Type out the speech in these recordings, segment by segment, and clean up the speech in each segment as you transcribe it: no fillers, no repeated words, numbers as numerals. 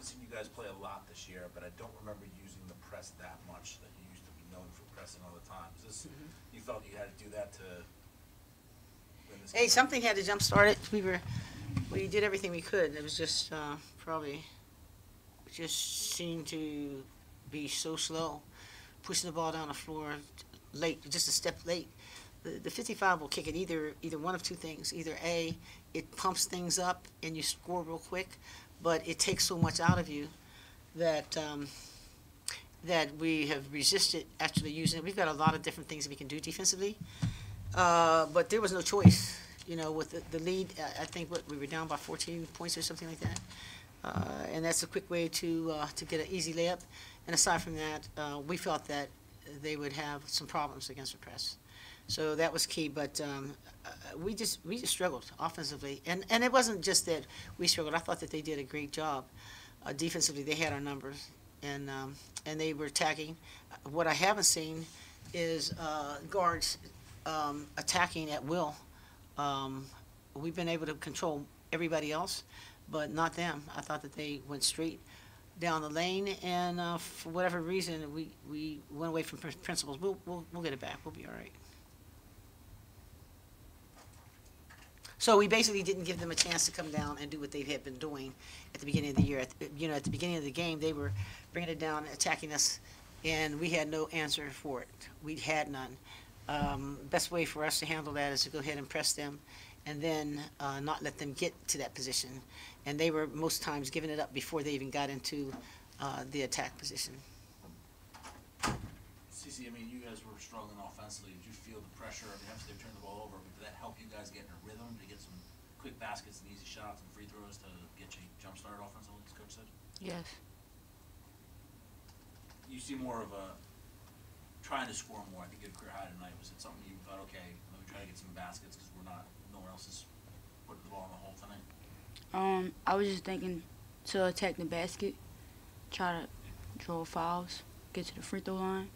haven't seen you guys play a lot this year, but I don't remember using the press that much that you used to be known for pressing all the time. Is this, you felt you had to do that to win this Hey, game? something had to jump start it. We did everything we could. It was just probably just seemed to be so slow, pushing the ball down the floor late, just a step late. The 55 will kick it either one of two things. Either A, it pumps things up and you score real quick, but it takes so much out of you that that we have resisted actually using it. We've got a lot of different things that we can do defensively, but there was no choice. You know, with the lead, I think we were down by 14 points or something like that, and that's a quick way to get an easy layup. And aside from that, we felt that they would have some problems against the press. So that was key, but we just struggled offensively, and it wasn't just that we struggled. I thought that they did a great job defensively. They had our numbers, and they were attacking. What I haven't seen is guards attacking at will. We've been able to control everybody else, but not them. I thought that they went straight down the lane, and for whatever reason, we went away from principles. We'll get it back. We'll be all right. So we basically didn't give them a chance to come down and do what they had been doing at the beginning of the year. At the beginning of the game, they were bringing it down, attacking us, and we had no answer for it. We had none. Best way for us to handle that is to go ahead and press them, and then not let them get to that position. And they were most times giving it up before they even got into the attack position. CC, I mean, you guys were struggling offensively. Did you feel the pressure? I mean, obviously they turned the ball over, but did that help you guys get in a rhythm to get some quick baskets and easy shots and free throws to get you jump started offensively, as Coach said? Yes. You see more of a trying to score more. I think you had a career high tonight. Was it something you thought, okay, let me try to get some baskets because no one else is putting the ball in the hole tonight? I was just thinking to attack the basket, try to draw fouls, get to the free throw line.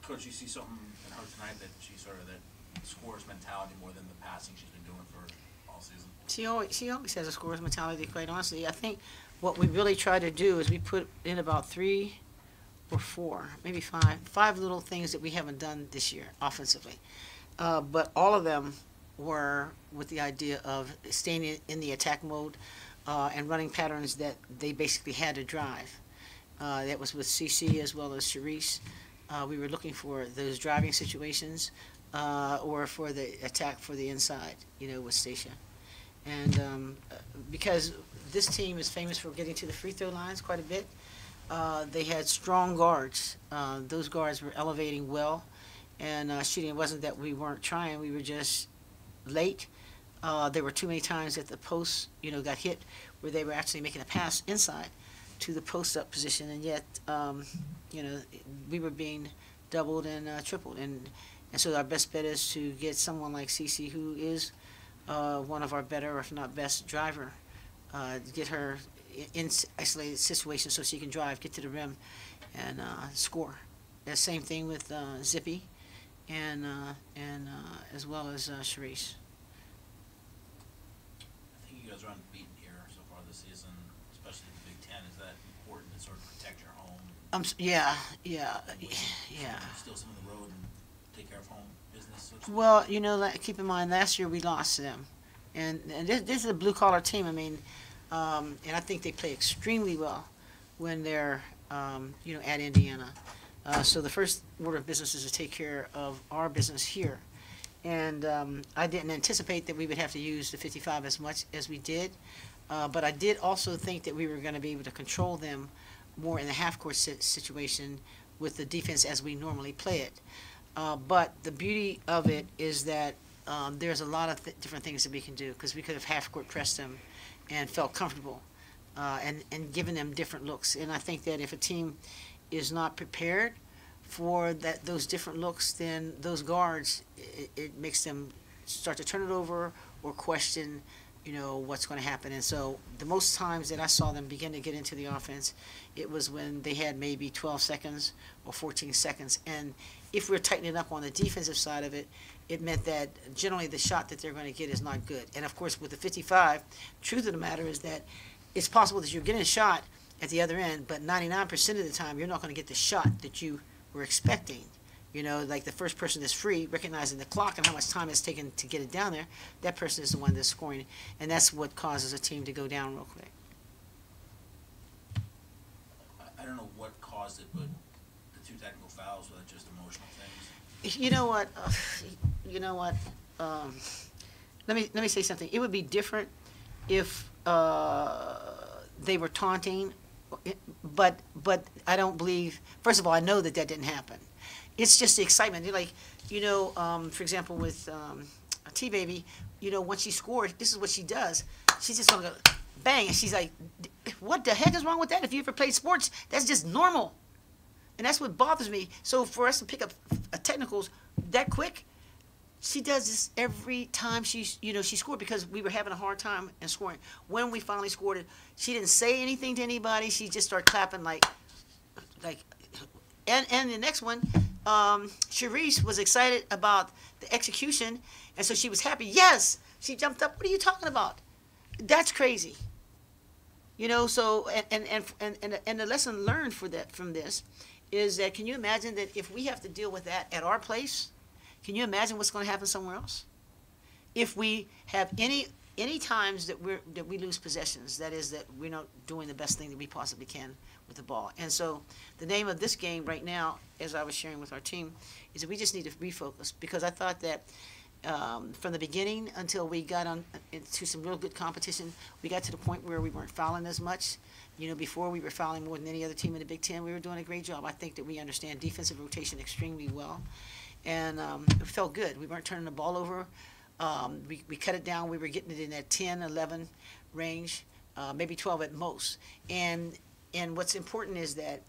Coach, you see something in her tonight that she sort of that scores mentality more than the passing she's been doing for all season? She always has a scorer's mentality, quite honestly. I think what we really try to do is we put in about 3 or 4, maybe 5 little things that we haven't done this year offensively. But all of them were with the idea of staying in the attack mode and running patterns that they basically had to drive. That was with CC as well as Sharice. We were looking for those driving situations or for the attack for the inside, with Stacia. And because this team is famous for getting to the free throw lines quite a bit, they had strong guards. Those guards were elevating well and shooting. It wasn't that we weren't trying, we were just late. There were too many times that the post, got hit where they were actually making a pass inside to the post-up position, and yet, we were being doubled and tripled. And so our best bet is to get someone like Cece, who is one of our better, if not best, driver, get her in isolated situations so she can drive, get to the rim, and score. The same thing with Zippy, and as well as Sharice. I think you guys are unbeaten here so far this season, especially in the Big Ten. Is that important to sort of protect your home? Yeah. Steal some of the road and take care of home business. So Well, keep in mind, last year we lost to them, and this is a blue-collar team. I mean, and I think they play extremely well when they're, at Indiana. So the first order of business is to take care of our business here. And I didn't anticipate that we would have to use the 55 as much as we did, but I did also think that we were going to be able to control them more in the half-court situation with the defense as we normally play it. But the beauty of it is that there's a lot of different things that we can do, because we could have half-court pressed them and felt comfortable and given them different looks. And I think that if a team is not prepared for those different looks, then those guards, it makes them start to turn it over or question what's going to happen. And so the most times that I saw them begin to get into the offense, it was when they had maybe 12 seconds or 14 seconds. And if we're tightening up on the defensive side of it, it meant that generally the shot that they're going to get is not good. And of course, with the 55, truth of the matter is that it's possible that you're getting a shot at the other end, but 99% of the time you're not going to get the shot that you were expecting. Like the first person that's free, recognizing the clock and how much time it's taken to get it down there, that person is the one that's scoring. And that's what causes a team to go down real quick. I don't know what caused it, but the 2 technical fouls, were just emotional things? You know what? Let me say something. It would be different if they were taunting, but I don't believe. First of all, I know that didn't happen. It's just the excitement. You're like, for example, with a T-Baby, once she scores, this is what she does. She's just gonna go bang, and she's like, what the heck is wrong with that? If you ever played sports, that's just normal. And that's what bothers me. So for us to pick up technicals that quick, she does this every time she scored, because we were having a hard time in scoring. When we finally scored it, she didn't say anything to anybody. She just started clapping like, and the next one, Cherise was excited about the execution, and so she was happy. Yes, she jumped up. What are you talking about? That's crazy. So and the lesson learned from this is that, can you imagine that if we have to deal with that at our place, can you imagine what's going to happen somewhere else? If we have any times that we lose possessions, that is, that we're not doing the best thing that we possibly can with the ball. And so the name of this game right now, as I was sharing with our team, is that we just need to refocus, because I thought that from the beginning until we got into some real good competition, we got to the point where we weren't fouling as much. Before we were fouling more than any other team in the Big Ten. We were doing a great job. I think that we understand defensive rotation extremely well. And it felt good. We weren't turning the ball over. We cut it down. We were getting it in that 10, 11 range, maybe 12 at most. And what's important is that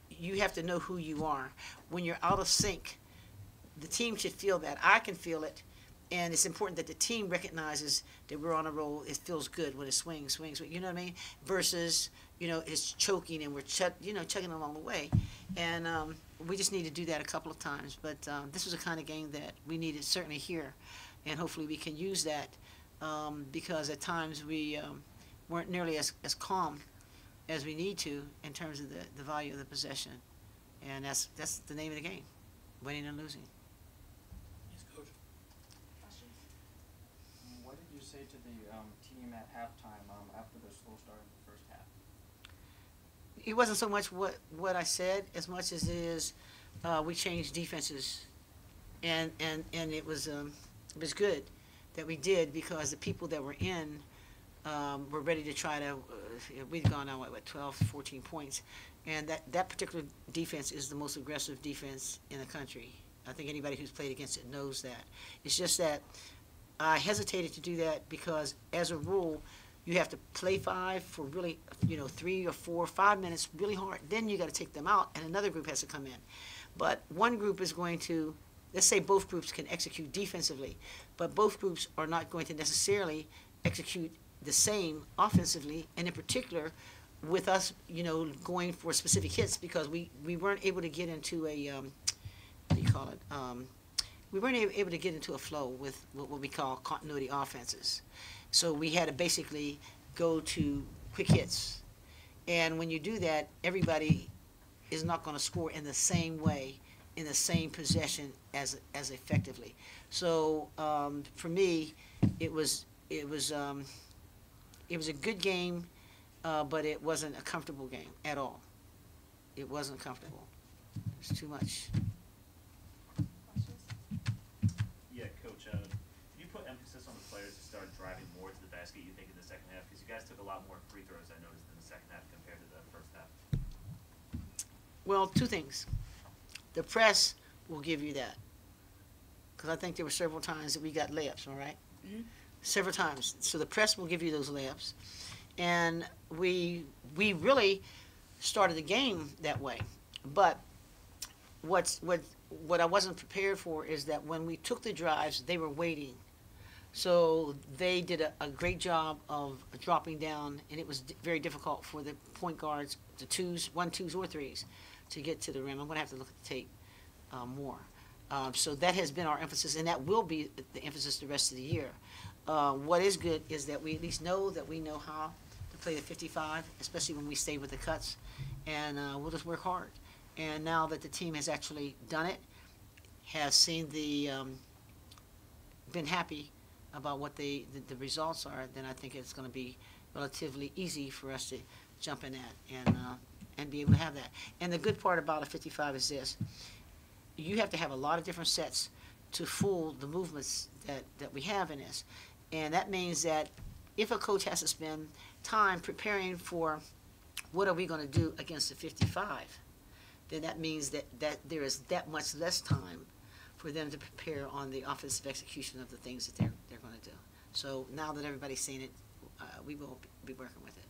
you have to know who you are. When you're out of sync, the team should feel that. I can feel it. And it's important that the team recognizes that we're on a roll. It feels good when it swings. You know what I mean? Versus, it's choking and we're chugging along the way. And we just need to do that a couple of times. But this was the kind of game that we needed certainly here. And hopefully we can use that because at times we weren't nearly as calm as we need to in terms of the value of the possession. And that's the name of the game, winning and losing. Yes, Coach. What did you say to the team at halftime after the slow start in the first half? It wasn't so much what I said as much as it is we changed defenses, and it was good that we did, because the people that were in were ready to try to. We'd gone on what 12, 14 points, and that particular defense is the most aggressive defense in the country. I think anybody who's played against it knows that. It's just that I hesitated to do that because, as a rule, you have to play 5 for really, 3 or 4 or 5 minutes really hard. Then you got to take them out, and another group has to come in. But one group is going to, let's say both groups can execute defensively, but both groups are not going to necessarily execute the same offensively, and in particular, with us, going for specific hits, because we weren't able to get into a, what do you call it? We weren't able to get into a flow with what we call continuity offenses. So we had to basically go to quick hits. And when you do that, everybody is not going to score in the same way, in the same possession as effectively. So for me, it was a good game, but it wasn't a comfortable game at all. It wasn't comfortable. It's too much. Yeah, Coach, you put emphasis on the players to start driving more to the basket, you think, in the second half? Because you guys took a lot more free throws, I noticed, in the second half compared to the first half. Well, two things. The press will give you that, because I think there were several times that we got layups, all right? Mhm. Several times. So the press will give you those layups. And we really started the game that way. But what I wasn't prepared for is that when we took the drives, they were waiting. So they did a great job of dropping down, and it was very difficult for the point guards, the twos or threes, to get to the rim. I'm going to have to look at the tape more. So that has been our emphasis, and that will be the emphasis the rest of the year. What is good is that we at least know that we know how to play the 55, especially when we stay with the cuts, and we'll just work hard. And now that the team has actually done it, has seen been happy about what the results are, then I think it's going to be relatively easy for us to jump in that and be able to have that. And the good part about a 55 is this: you have to have a lot of different sets to fool the movements that we have in this. And that means that if a coach has to spend time preparing for what are we going to do against the 55, then that means that there is that much less time for them to prepare on the offensive execution of the things that they're going to do. So now that everybody's seen it, we will be working with it.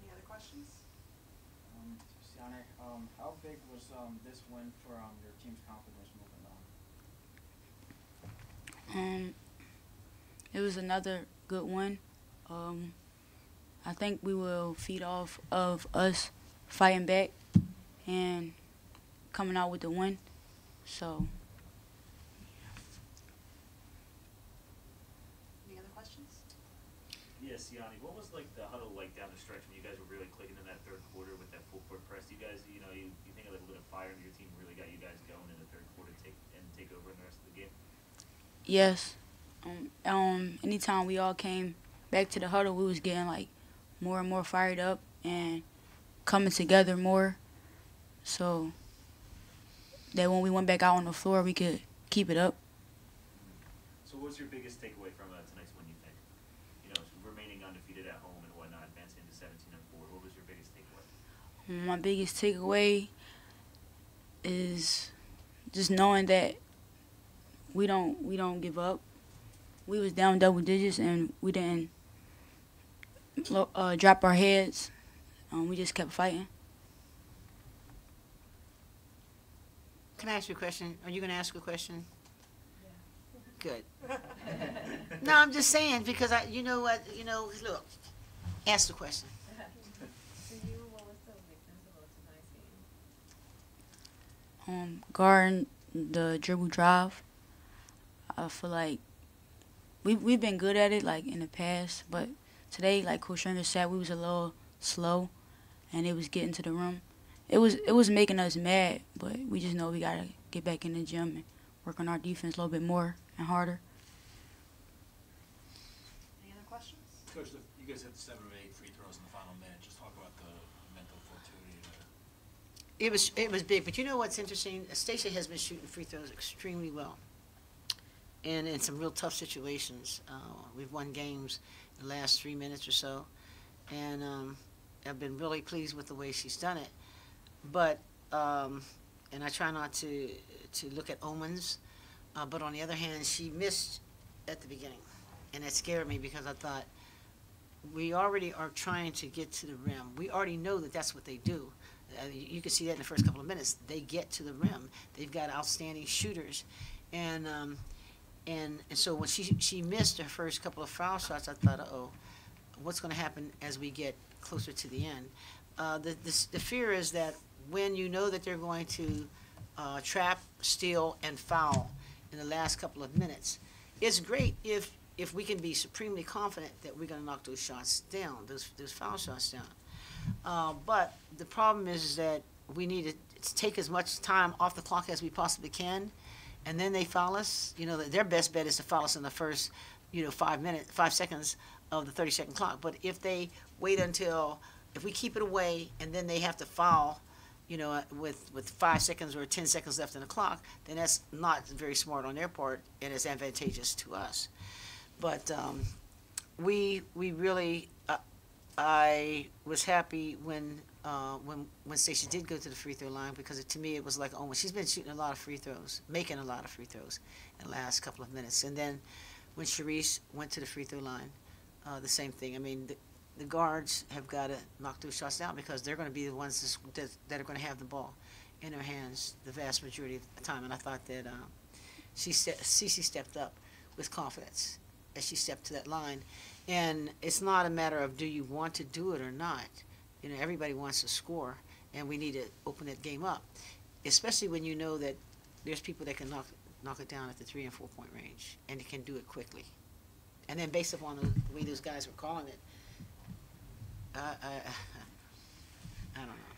Any other questions? Siane, how big was this win for your team's confidence moving on? It was another good one. I think we will feed off of us fighting back and coming out with the win. So. Any other questions? Yes, Yanni, what was like the huddle like down the stretch when you guys were really clicking in that third quarter with that full court press? You guys, you think of like a little fire in your team really got you guys going in the third quarter take over in the rest of the game? Yes. Anytime we all came back to the huddle, we was getting like more and more fired up and coming together more, so that when we went back out on the floor, we could keep it up. So what was your biggest takeaway from tonight's win, you think? Remaining undefeated at home and whatnot, advancing to 17-4. What was your biggest takeaway? My biggest takeaway is just knowing that we don't give up. We was down double digits and we didn't drop our heads. We just kept fighting. Can I ask you a question? Are you going to ask a question? Yeah. Good. No, I'm just saying because look, ask the question. For you, what was so different about tonight's game? Guarding the dribble drive. I feel like we've been good at it like in the past, but today, like Coach Stringer said, we was a little slow, and it was getting to the rim. It was making us mad, but we just know we gotta get back in the gym and work on our defense a little bit more and harder. Any other questions? Coach, you guys hit 7 of 8 free throws in the final minute. Just talk about the mental fortitude there. It was big, but you know what's interesting? Stacia has been shooting free throws extremely well, and in some real tough situations. We've won games in the last 3 minutes or so, and I've been really pleased with the way she's done it. But and I try not to look at omens, but on the other hand, she missed at the beginning, and it scared me because I thought we already are trying to get to the rim. We already know that that's what they do. You can see that in the first couple of minutes. They get to the rim. They've got outstanding shooters, and so when she missed her first couple of foul shots, I thought, uh-oh, what's going to happen as we get closer to the end? The fear is that when you know that they're going to trap, steal, and foul in the last couple of minutes, it's great if we can be supremely confident that we're going to knock those shots down, those foul shots down. But the problem is that we need to take as much time off the clock as we possibly can, and then they foul us. Their best bet is to foul us in the first 5 seconds of the 30-second clock. But if they wait until, if we keep it away and then they have to foul, with 5 seconds or 10 seconds left in the clock, then that's not very smart on their part, and it's advantageous to us. But we really, I was happy when Stacia did go to the free throw line, because to me it was like, oh, she's been shooting a lot of free throws, making a lot of free throws in the last couple of minutes. And then when Sharice went to the free throw line, the same thing. I mean, the guards have got to knock those shots down, because they're going to be the ones that are going to have the ball in their hands the vast majority of the time. And I thought that Cece stepped up with confidence as she stepped to that line. And it's not a matter of do you want to do it or not. You know, everybody wants to score, and we need to open that game up, especially when you know that there's people that can knock it down at the 3 and 4 point range, and they can do it quickly. And then based upon the way those guys were calling it, I don't know.